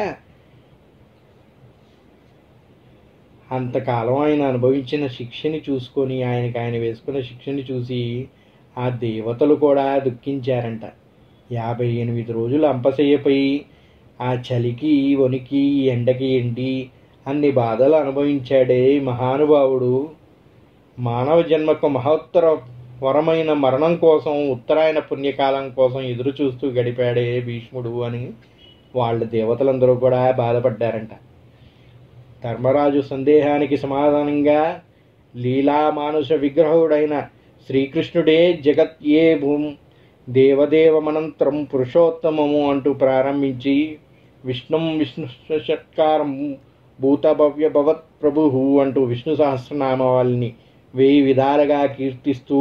అంతకాలం ఆయన అనుభవించిన శిక్షని చూసుకొని, ఆయన వేసుకున్న శిక్షని చూసి ఆ దేవతలు కూడా దుఃఖించారంట. 58 రోజులు అంపశయ్యపై ఆ చలికి వణికి ఎండకి ఎండి అన్ని బాధలు అనుభవించాడే మహానుభావుడు. మానవ జన్మకు మహోత్తర వరమైన మరణం కోసం ఉత్తరాయణ పుణ్యకాలం కోసం ఎదురు చూస్తూ గడిపాడే భీష్ముడు అని వాళ్ళ దేవతలందరూ కూడా బాధపడ్డారంట. ధర్మరాజు సందేహానికి సమాధానంగా లీలా మానుష విగ్రహుడైన శ్రీకృష్ణుడే జగత్ ఏ భూం దేవదేవమనంతరం పురుషోత్తమము అంటూ ప్రారంభించి విష్ణుం విష్ణుషట్కారం భూతభవ్య భవత్ ప్రభు అంటూ విష్ణు సహస్రనామావళిని 1000 విధాలుగా కీర్తిస్తూ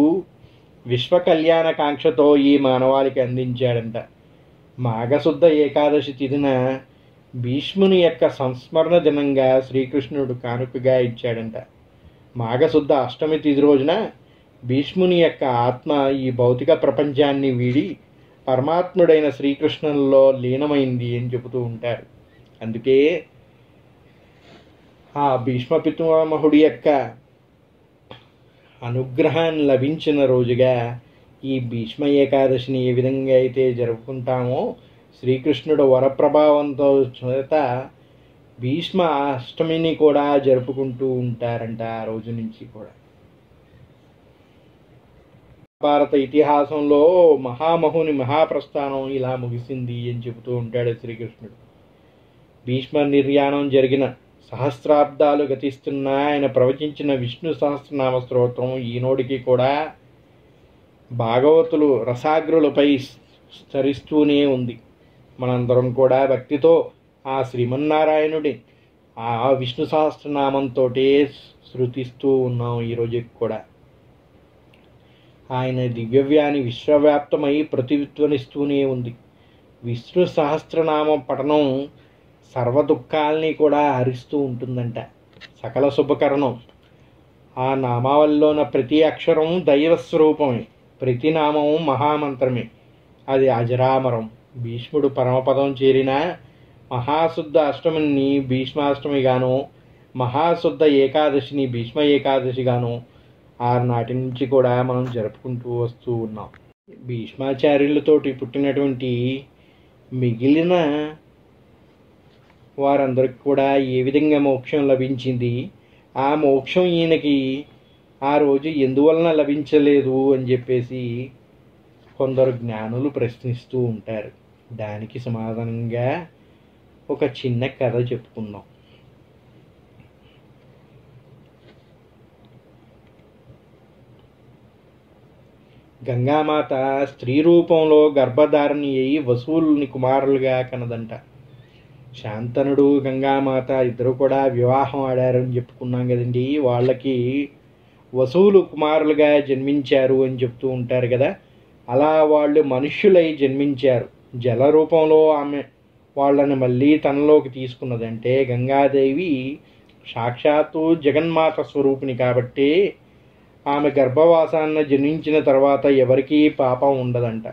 విశ్వ కళ్యాణ కాంక్షతో ఈ మానవాళికి అందించాడంట. మాఘశుద్ధ ఏకాదశి తిథిన భీష్ముని యొక్క సంస్మరణ దినంగా శ్రీకృష్ణుడు కానుకగా ఇచ్చాడంట. మాఘశుద్ధ అష్టమి తిథి రోజున భీష్ముని యొక్క ఆత్మ ఈ భౌతిక ప్రపంచాన్ని వీడి పరమాత్ముడైన శ్రీకృష్ణుల్లో లీనమైంది అని చెబుతూ ఉంటారు. అందుకే ఆ భీష్మ పితామహుడి యొక్క అనుగ్రహాన్ని లభించిన రోజుగా ఈ భీష్మ ఏకాదశిని ఏ విధంగా అయితే జరుపుకుంటామో, శ్రీకృష్ణుడు వరప్రభావంతో చేత భీష్మ అష్టమిని కూడా జరుపుకుంటూ ఉంటారంట ఆ రోజు నుంచి కూడా. భారత ఇతిహాసంలో మహామహుని మహాప్రస్థానం ఇలా ముగిసింది అని చెబుతూ ఉంటాడు శ్రీకృష్ణుడు. భీష్మ నిర్యాణం జరిగిన సహస్రాబ్దాలు గతిస్తున్న ఆయన ప్రవచించిన విష్ణు సహస్రనామ స్తోత్రం ఈనోడికి కూడా భాగవతులు రసాగ్రులపై స్తరిస్తూనే ఉంది. మనందరం కూడా భక్తితో ఆ శ్రీమన్నారాయణుడి ఆ విష్ణు సహస్రనామంతో శృతిస్తూ ఉన్నాం ఈరోజుకి కూడా. ఆయన దివ్యవ్యాని విశ్వవ్యాప్తమై ప్రతిధ్వనిస్తూనే ఉంది. విష్ణు సహస్రనామం పఠనం సర్వ దుఃఖాల్ని కూడా హరిస్తూ ఉంటుందంట. సకల శుభకరణం. ఆ నామావళిలోన ప్రతి అక్షరం దైవస్వరూపమే, ప్రతి నామం మహామంత్రమే, అది అజరామరం. భీష్ముడు పరమపదం చేరిన మహాశుద్ధ అష్టమిని భీష్మాష్టమిగాను, మహాశుద్ధ ఏకాదశిని భీష్మ ఏకాదశిగాను ఆనాటి నుంచి కూడా మనం జరుపుకుంటూ వస్తూ ఉన్నాం. భీష్మాచార్యులతోటి పుట్టినటువంటి మిగిలిన వారందరికి కూడా ఏ విధంగా మోక్షం లభించింది, ఆ మోక్షం ఈయనకి ఆ రోజు ఎందువలన లభించలేదు అని చెప్పేసి కొందరు జ్ఞానులు ప్రశ్నిస్తూ ఉంటారు. దానికి సమాధానంగా ఒక చిన్న కథ చెప్పుకుందాం. గంగామాత స్త్రీ రూపంలో గర్భధారిణి అయి వసువుల్ని కుమారులుగా కనదంట. శాంతనుడు గంగామాత ఇద్దరు కూడా వివాహం ఆడారని చెప్పుకున్నాం కదండి. వాళ్ళకి వసువులు కుమారులుగా జన్మించారు అని చెప్తూ ఉంటారు కదా. అలా వాళ్ళు మనుష్యులై జన్మించారు. జల రూపంలో ఆమె వాళ్ళని మళ్ళీ తనలోకి తీసుకున్నదంటే గంగాదేవి సాక్షాత్తు జగన్మాత స్వరూపిణి కాబట్టి ఆమె గర్భవాసాన్ని జన్మించిన తర్వాత ఎవరికీ పాపం ఉండదంట.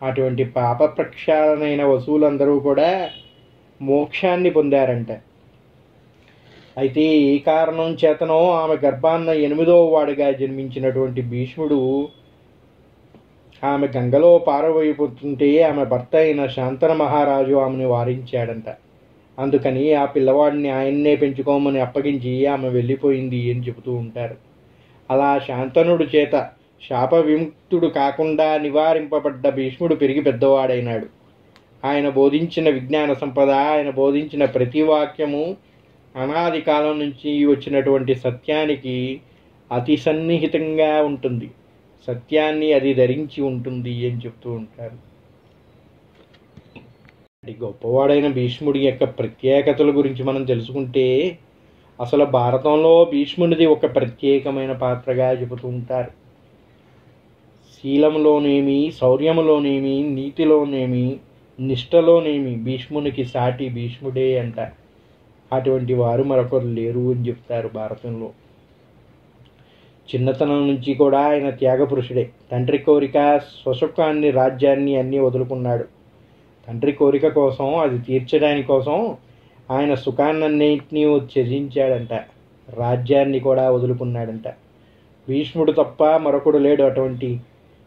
అటువంటి పాప ప్రక్షాళనైన వసువులందరూ కూడా మోక్షాన్ని పొందారంట. అయితే ఈ కారణం చేతనో ఆమె గర్భాన్న 8వ వాడిగా జన్మించినటువంటి భీష్ముడు ఆమె గంగలో పారవేయబోతుంటే ఆమె భర్త అయిన శాంతన మహారాజు ఆమెను వారించాడంట. అందుకని ఆ పిల్లవాడిని ఆయన్నే పెంచుకోమని అప్పగించి ఆమె వెళ్ళిపోయింది అని చెబుతూ ఉంటారు. అలా శాంతనుడు చేత శాప విముక్తుడు కాకుండా నివారింపబడ్డ భీష్ముడు పెరిగి పెద్దవాడైనాడు. ఆయన బోధించిన విజ్ఞాన సంపద, ఆయన బోధించిన ప్రతి వాక్యము అనాది కాలం నుంచి వచ్చినటువంటి సత్యానికి అతి సన్నిహితంగా ఉంటుంది. సత్యాన్ని అది ధరించి ఉంటుంది అని చెప్తూ ఉంటారు. గొప్పవాడైన భీష్ముడి యొక్క ప్రత్యేకతల గురించి మనం తెలుసుకుంటే అసలు భారతంలో భీష్ముడిది ఒక ప్రత్యేకమైన పాత్రగా చెబుతూ ఉంటారు. శీలంలోనేమి, శౌర్యంలోనేమి, నీతిలోనేమి నిష్టలోనేమి భీష్మునికి సాటి భీష్ముడే అంట. అటువంటి వారు మరొకరు లేరు అని చెప్తారు భారతంలో. చిన్నతనం నుంచి కూడా ఆయన త్యాగపురుషుడే. తండ్రి కోరిక, స్వసుఖాన్ని, రాజ్యాన్ని అన్నీ వదులుకున్నాడు. తండ్రి కోరిక కోసం, అది తీర్చడానికి కోసం ఆయన సుఖాన్నన్నింటినీ త్యజించాడంట. రాజ్యాన్ని కూడా వదులుకున్నాడంట. భీష్ముడు తప్ప మరొకడు లేడు అటువంటి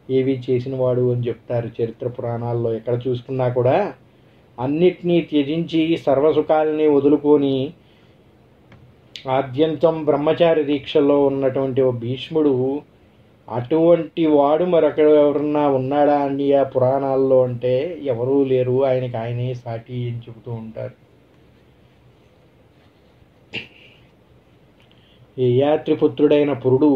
ఏవి చేసినవాడు అని చెప్తారు చరిత్ర పురాణాల్లో. ఎక్కడ చూసుకున్నా కూడా అన్నిటినీ త్యజించి సర్వసుఖాలని వదులుకొని ఆద్యంతం బ్రహ్మచారి దీక్షలో ఉన్నటువంటి ఓ భీష్ముడు, అటువంటి వాడు మరొకడు ఎవరన్నా ఉన్నాడా అండి ఆ పురాణాల్లో అంటే ఎవరూ లేరు, ఆయనకి ఆయనే సాటి అని చెబుతూ ఉంటారు. యయాత్రిపుత్రుడైన పురుడు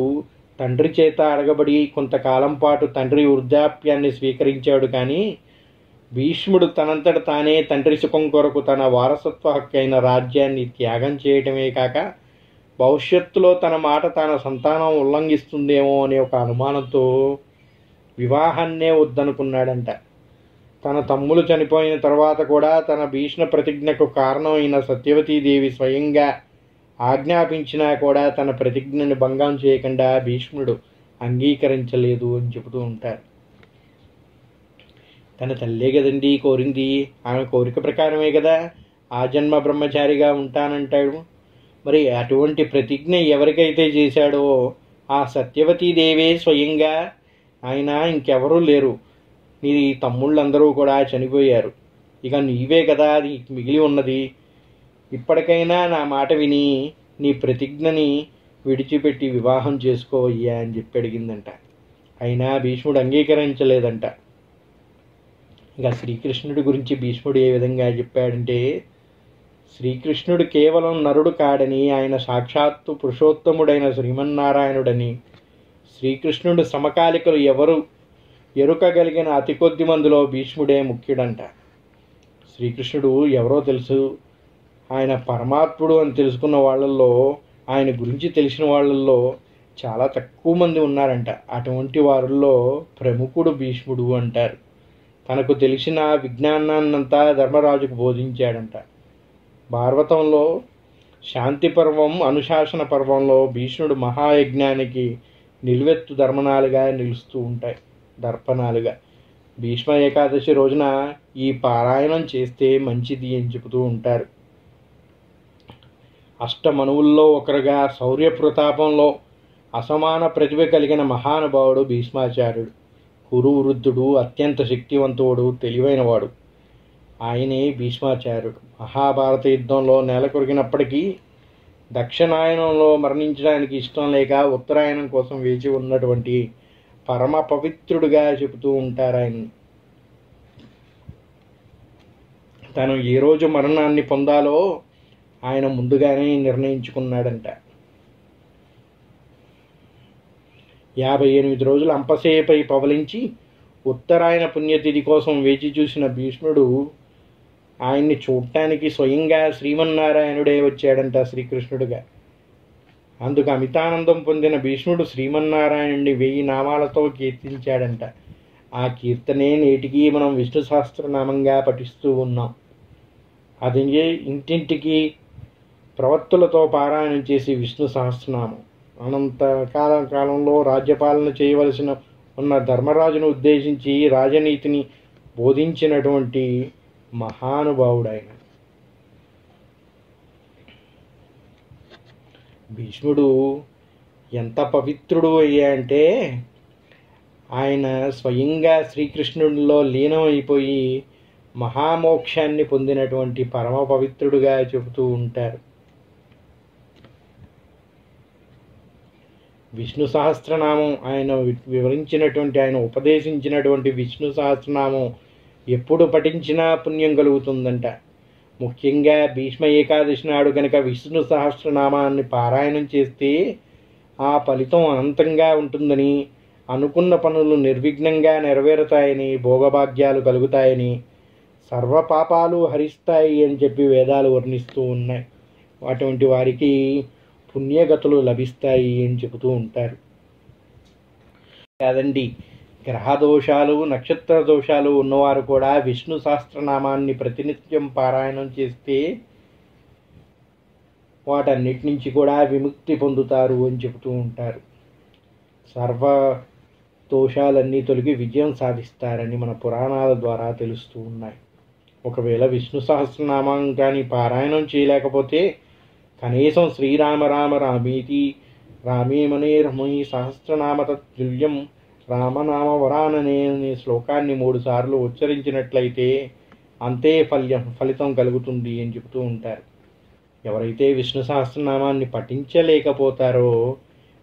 తండ్రి చేత అడగబడి కొంతకాలం పాటు తండ్రి వృద్ధాప్యాన్ని స్వీకరించాడు. కానీ భీష్ముడు తనంతట తానే తండ్రి సుఖం కొరకు తన వారసత్వ హక్కైన రాజ్యాన్ని త్యాగం చేయటమే కాక భవిష్యత్తులో తన మాట తన సంతానం ఉల్లంఘిస్తుందేమో అనే ఒక అనుమానంతో వివాహాన్నే వద్దనుకున్నాడంట. తన తమ్ములు చనిపోయిన తర్వాత కూడా తన భీష్మ ప్రతిజ్ఞకు కారణమైన సత్యవతీదేవి స్వయంగా ఆజ్ఞాపించినా కూడా తన ప్రతిజ్ఞని భంగం చేయకుండా భీష్ముడు అంగీకరించలేదు అని చెబుతూ ఉంటారు. తన తల్లే కదండి కోరింది, ఆమె కోరిక ప్రకారమే కదా ఆ జన్మ బ్రహ్మచారిగా ఉంటానంటాడు. మరి అటువంటి ప్రతిజ్ఞ ఎవరికైతే చేశాడో ఆ సత్యవతీదేవే స్వయంగా, ఆయన ఇంకెవరూ లేరు, నీ తమ్ముళ్ళందరూ కూడా చనిపోయారు, ఇక నీవే కదా అది మిగిలి ఉన్నది, ఇప్పటికైనా నా మాట విని నీ ప్రతిజ్ఞని విడిచిపెట్టి వివాహం చేసుకోవయ్యా అని చెప్పి అడిగిందంట. అయినా భీష్ముడు అంగీకరించలేదంట. ఇక శ్రీకృష్ణుడి గురించి భీష్ముడు ఏ విధంగా చెప్పాడంటే, శ్రీకృష్ణుడు కేవలం నరుడు కాడని, ఆయన సాక్షాత్తు పురుషోత్తముడైన శ్రీమన్నారాయణుడని, శ్రీకృష్ణుడు సమకాలికలు ఎవరు ఎరుకగలిగిన అతి కొద్ది మందిలో భీష్ముడే ముఖ్యుడంట. శ్రీకృష్ణుడు ఎవరో తెలుసు, ఆయన పరమాత్ముడు అని తెలుసుకున్న వాళ్ళల్లో, ఆయన గురించి తెలిసిన వాళ్ళల్లో చాలా తక్కువ మంది ఉన్నారంట. అటువంటి వారిలో ప్రముఖుడు భీష్ముడు అంటారు. తనకు తెలిసిన విజ్ఞానాన్నంతా ధర్మరాజుకు బోధించాడంట. భారతంలో శాంతి పర్వం, అనుశాసన పర్వంలో భీష్ముడు మహాయజ్ఞానికి నిలువెత్తు ధర్మనాలుగా నిలుస్తూ ఉంటాయి, దర్పణాలుగా. భీష్మ ఏకాదశి రోజున ఈ పారాయణం చేస్తే మంచిది అని చెబుతూ ఉంటారు. అష్టమనువుల్లో ఒకరుగా శౌర్య ప్రతాపంలో అసమాన ప్రతిభ కలిగిన మహానుభావుడు భీష్మాచార్యుడు. కురువృద్ధుడు, అత్యంత శక్తివంతుడు, తెలివైనవాడు. ఆయనే భీష్మాచార్యుడు. మహాభారత యుద్ధంలో నెలకొరిగినప్పటికీ దక్షిణాయనంలో మరణించడానికి ఇష్టం లేక ఉత్తరాయణం కోసం వేచి ఉన్నటువంటి పరమ పవిత్రుడుగా చెబుతూ ఉంటారు ఆయన్ని. తను ఏ రోజు మరణాన్ని పొందాలో ఆయన ముందుగానే నిర్ణయించుకున్నాడంట. 58 రోజులు అంపశయ్యపై పవలించి ఉత్తరాయణ పుణ్యతిథి కోసం వేచి చూసిన భీష్ముడు ఆయన్ని చూడటానికి స్వయంగా శ్రీమన్నారాయణుడే వచ్చాడంట శ్రీకృష్ణుడుగా. అందుకు అమితానందం పొందిన భీష్ముడు శ్రీమన్నారాయణుడిని 1000 నామాలతో కీర్తించాడంట. ఆ కీర్తనే నేటికి మనం విష్ణు సహస్రనామంగా పఠిస్తూ ఉన్నాం. అది ఇంటింటికి ప్రవక్తులతో పారాయణం చేసి విష్ణు సహస్రనామం. అనంత కాలంలో రాజ్యపాలన చేయవలసిన ఉన్న ధర్మరాజును ఉద్దేశించి రాజనీతిని బోధించినటువంటి మహానుభావుడైన భీష్ముడు ఎంత పవిత్రుడు అయ్యాయంటే, ఆయన స్వయంగా శ్రీకృష్ణుడిలో లీనమైపోయి మహామోక్షాన్ని పొందినటువంటి పరమ పవిత్రుడుగా చెబుతూ ఉంటారు. విష్ణు సహస్రనామం ఆయన వివరించినటువంటి, ఆయన ఉపదేశించినటువంటి విష్ణు సహస్రనామం ఎప్పుడు పఠించినా పుణ్యం కలుగుతుందంట. ముఖ్యంగా భీష్మ ఏకాదశి నాడు కనుక విష్ణు సహస్రనామాన్ని పారాయణం చేస్తే ఆ ఫలితం అనంతంగా ఉంటుందని, అనుకున్న పనులు నిర్విఘ్నంగా నెరవేరుతాయని, భోగభాగ్యాలు కలుగుతాయని, సర్వ పాపాలు హరిస్తాయి అని చెప్పి వేదాలు వర్ణిస్తూ ఉన్నాయి. అటువంటి వారికి పుణ్యగతులు లభిస్తాయి అని చెబుతూ ఉంటారు. కాదండి, గ్రహ దోషాలు, నక్షత్ర దోషాలు ఉన్నవారు కూడా విష్ణు సహస్రనామాన్ని ప్రతినిత్యం పారాయణం చేస్తే వాటన్నిటి నుంచి కూడా విముక్తి పొందుతారు అని చెబుతూ ఉంటారు. సర్వ దోషాలన్నీ తొలగి విజయం సాధిస్తారని మన పురాణాల ద్వారా తెలుస్తూ ఉన్నాయి. ఒకవేళ విష్ణు సహస్రనామం కానీ పారాయణం చేయలేకపోతే కనీసం శ్రీరామ రామ రామీతి రామే మనే రమీ సహస్రనామ తత్తుల్యం రామనామ వరాననే అనే శ్లోకాన్ని 3 సార్లు ఉచ్చరించినట్లయితే అంతే ఫలితం కలుగుతుంది అని చెబుతూ ఉంటారు. ఎవరైతే విష్ణు సహస్రనామాన్ని పఠించలేకపోతారో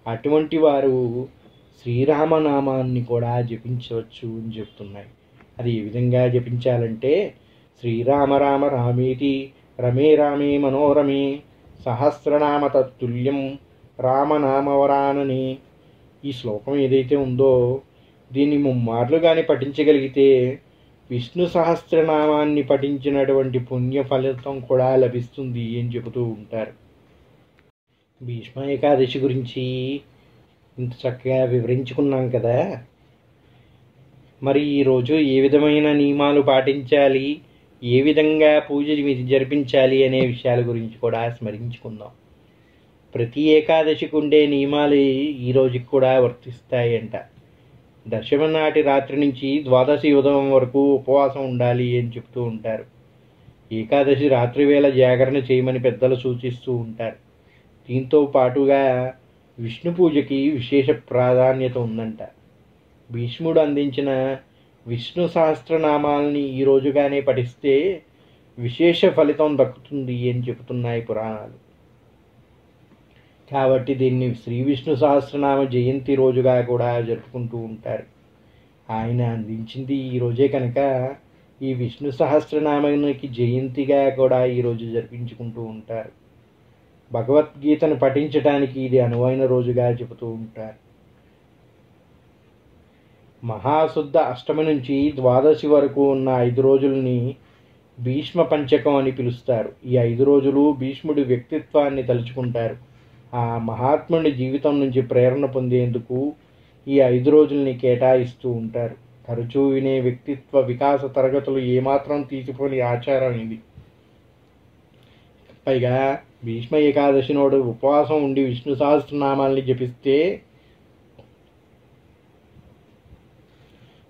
అటువంటి వారు శ్రీరామనామాన్ని కూడా జపించవచ్చు అని చెప్తున్నాయి. అది ఏ విధంగా జపించాలంటే శ్రీరామ రామ రామేతి రమే రామే మనోరమే సహస్రనామ తత్తుల్యం రామనామవరానని ఈ శ్లోకం ఏదైతే ఉందో దీన్ని 3 మార్లు కానీ పఠించగలిగితే విష్ణు సహస్రనామాన్ని పఠించినటువంటి పుణ్య ఫలితం కూడా లభిస్తుంది అని చెబుతూ ఉంటారు. భీష్మ ఏకాదశి గురించి ఇంత చక్కగా వివరించుకున్నాం కదా. మరి ఈరోజు ఏ విధమైన నియమాలు పాటించాలి, ఏ విధంగా పూజ జరిపించాలి అనే విషయాల గురించి కూడా స్మరించుకుందాం. ప్రతి ఏకాదశికి ఉండే నియమాలు ఈ రోజుకి కూడా వర్తిస్తాయంట. దశమి నాటి రాత్రి నుంచి ద్వాదశి ఉదయం వరకు ఉపవాసం ఉండాలి అని చెప్తూ ఉంటారు. ఏకాదశి రాత్రి వేళ జాగరణ చేయమని పెద్దలు సూచిస్తూ ఉంటారు. దీంతో పాటుగా విష్ణు పూజకి విశేష ప్రాధాన్యత ఉందంట. భీష్ముడు అందించిన విష్ణు సహస్రనామాల్ని ఈ రోజుగానే పఠిస్తే విశేష ఫలితం దక్కుతుంది అని చెబుతున్నాయి పురాణాలు. కాబట్టి దీన్ని శ్రీ విష్ణు సహస్రనామ జయంతి రోజుగా కూడా జరుపుకుంటూ ఉంటారు. ఆయన అందించింది ఈ రోజే కనుక ఈ విష్ణు సహస్రనామానికి జయంతిగా కూడా ఈరోజు జరిపించుకుంటూ ఉంటారు. భగవద్గీతను పఠించడానికి ఇది అనువైన రోజుగా చెబుతూ ఉంటారు. మహాశుద్ధ అష్టమి నుంచి ద్వాదశి వరకు ఉన్న 5 రోజుల్ని భీష్మ పంచకం అని పిలుస్తారు. ఈ 5 రోజులు భీష్ముడి వ్యక్తిత్వాన్ని తలుచుకుంటారు. ఆ మహాత్ముడి జీవితం నుంచి ప్రేరణ పొందేందుకు ఈ 5 రోజుల్ని కేటాయిస్తూ ఉంటారు. తరచూ వినే వ్యక్తిత్వ వికాస తరగతులు ఏమాత్రం తీసిపోని ఆచారం ఇది. పైగా భీష్మ ఏకాదశి నాడు ఉపవాసం ఉండి విష్ణు సహస్రనామాల్ని జపిస్తే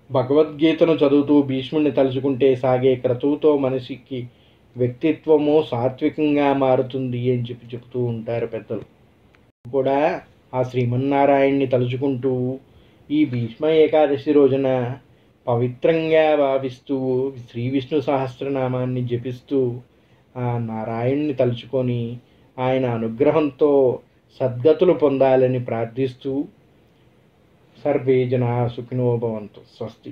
భగవద్గీతను చదువుతూ భీష్ముడిని తలుచుకుంటే సాగే క్రతువుతో మనిషికి వ్యక్తిత్వము సాత్వికంగా మారుతుంది అని చెబుతూ ఉంటారు పెద్దలు. కూడా ఆ శ్రీమన్నారాయణ్ణి తలుచుకుంటూ ఈ భీష్మ ఏకాదశి రోజున పవిత్రంగా భావిస్తూ శ్రీ విష్ణు సహస్రనామాన్ని జపిస్తూ ఆ నారాయణ్ణి తలుచుకొని ఆయన అనుగ్రహంతో సద్గతులు పొందాలని ప్రార్థిస్తూ సర్వే జనా సుఖినో భవంతు. స్వస్తి.